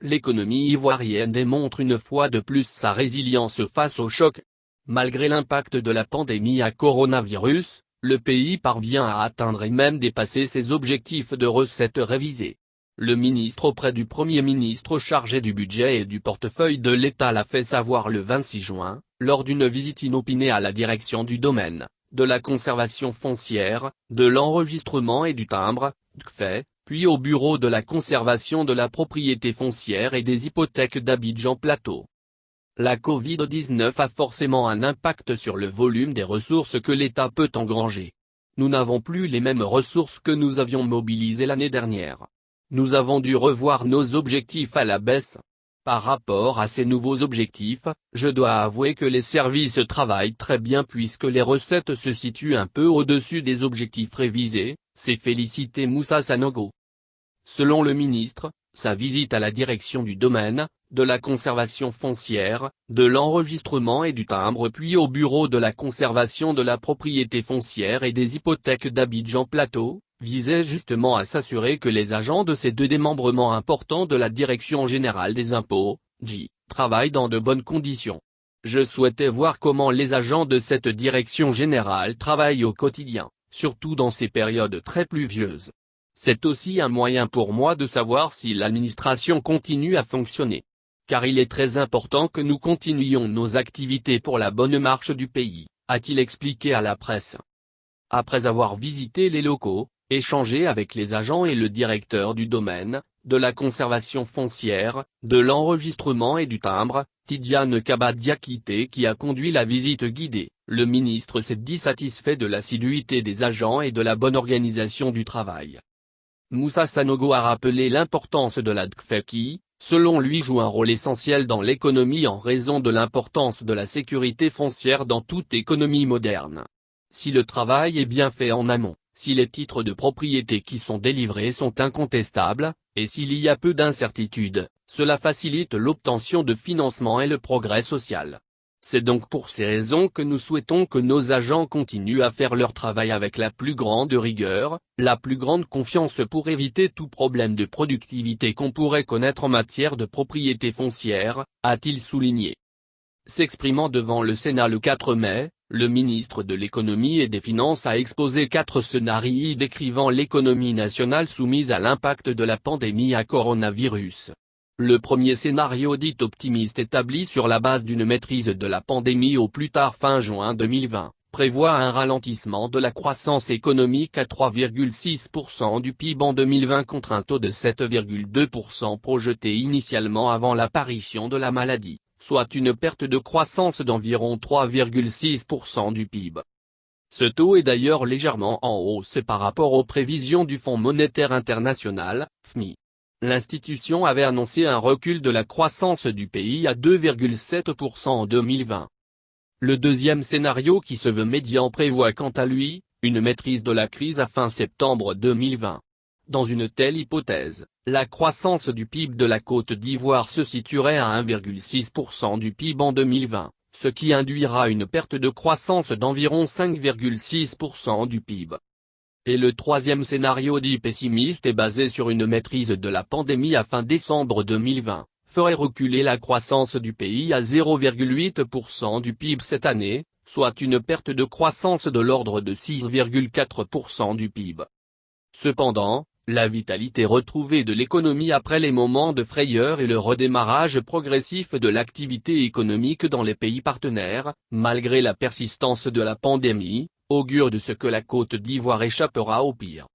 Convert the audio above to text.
l'économie ivoirienne démontre une fois de plus sa résilience face au choc. Malgré l'impact de la pandémie à coronavirus, le pays parvient à atteindre et même dépasser ses objectifs de recettes révisés. Le ministre auprès du Premier ministre chargé du budget et du portefeuille de l'État l'a fait savoir le 26 juin, lors d'une visite inopinée à la direction du domaine, de la conservation foncière, de l'enregistrement et du timbre, DCFE, puis au bureau de la conservation de la propriété foncière et des hypothèques d'Abidjan Plateau. La Covid-19 a forcément un impact sur le volume des ressources que l'État peut engranger. Nous n'avons plus les mêmes ressources que nous avions mobilisées l'année dernière. Nous avons dû revoir nos objectifs à la baisse. Par rapport à ces nouveaux objectifs, je dois avouer que les services travaillent très bien puisque les recettes se situent un peu au-dessus des objectifs révisés, s'est félicité Moussa Sanogo. Selon le ministre, sa visite à la direction du domaine, de la conservation foncière, de l'enregistrement et du timbre puis au bureau de la conservation de la propriété foncière et des hypothèques d'Abidjan Plateau, visait justement à s'assurer que les agents de ces deux démembrements importants de la Direction générale des impôts, DGI, travaillent dans de bonnes conditions. Je souhaitais voir comment les agents de cette direction générale travaillent au quotidien, surtout dans ces périodes très pluvieuses. C'est aussi un moyen pour moi de savoir si l'administration continue à fonctionner. Car il est très important que nous continuions nos activités pour la bonne marche du pays, a-t-il expliqué à la presse. Après avoir visité les locaux, échangé avec les agents et le directeur du domaine, de la conservation foncière, de l'enregistrement et du timbre, Tidiane Kaba Diakité qui a conduit la visite guidée, le ministre s'est dit satisfait de l'assiduité des agents et de la bonne organisation du travail. Moussa Sanogo a rappelé l'importance de la DCFE qui, selon lui, joue un rôle essentiel dans l'économie en raison de l'importance de la sécurité foncière dans toute économie moderne. Si le travail est bien fait en amont, si les titres de propriété qui sont délivrés sont incontestables, et s'il y a peu d'incertitudes, cela facilite l'obtention de financement et le progrès social. C'est donc pour ces raisons que nous souhaitons que nos agents continuent à faire leur travail avec la plus grande rigueur, la plus grande confiance pour éviter tout problème de productivité qu'on pourrait connaître en matière de propriété foncière, a-t-il souligné. S'exprimant devant le Sénat le 4 mai, le ministre de l'Économie et des Finances a exposé 4 scénarios décrivant l'économie nationale soumise à l'impact de la pandémie à coronavirus. Le premier scénario dit optimiste établi sur la base d'une maîtrise de la pandémie au plus tard fin juin 2020, prévoit un ralentissement de la croissance économique à 3,6% du PIB en 2020 contre un taux de 7,2% projeté initialement avant l'apparition de la maladie, soit une perte de croissance d'environ 3,6% du PIB. Ce taux est d'ailleurs légèrement en hausse par rapport aux prévisions du Fonds monétaire international, FMI. L'institution avait annoncé un recul de la croissance du pays à 2,7% en 2020. Le deuxième scénario qui se veut médian prévoit quant à lui, une maîtrise de la crise à fin septembre 2020. Dans une telle hypothèse, la croissance du PIB de la Côte d'Ivoire se situerait à 1,6% du PIB en 2020, ce qui induira une perte de croissance d'environ 5,6% du PIB. Et le troisième scénario dit pessimiste est basé sur une maîtrise de la pandémie à fin décembre 2020, ferait reculer la croissance du pays à 0,8% du PIB cette année, soit une perte de croissance de l'ordre de 6,4% du PIB. Cependant, la vitalité retrouvée de l'économie après les moments de frayeur et le redémarrage progressif de l'activité économique dans les pays partenaires, malgré la persistance de la pandémie, augure de ce que la Côte d'Ivoire échappera au pire.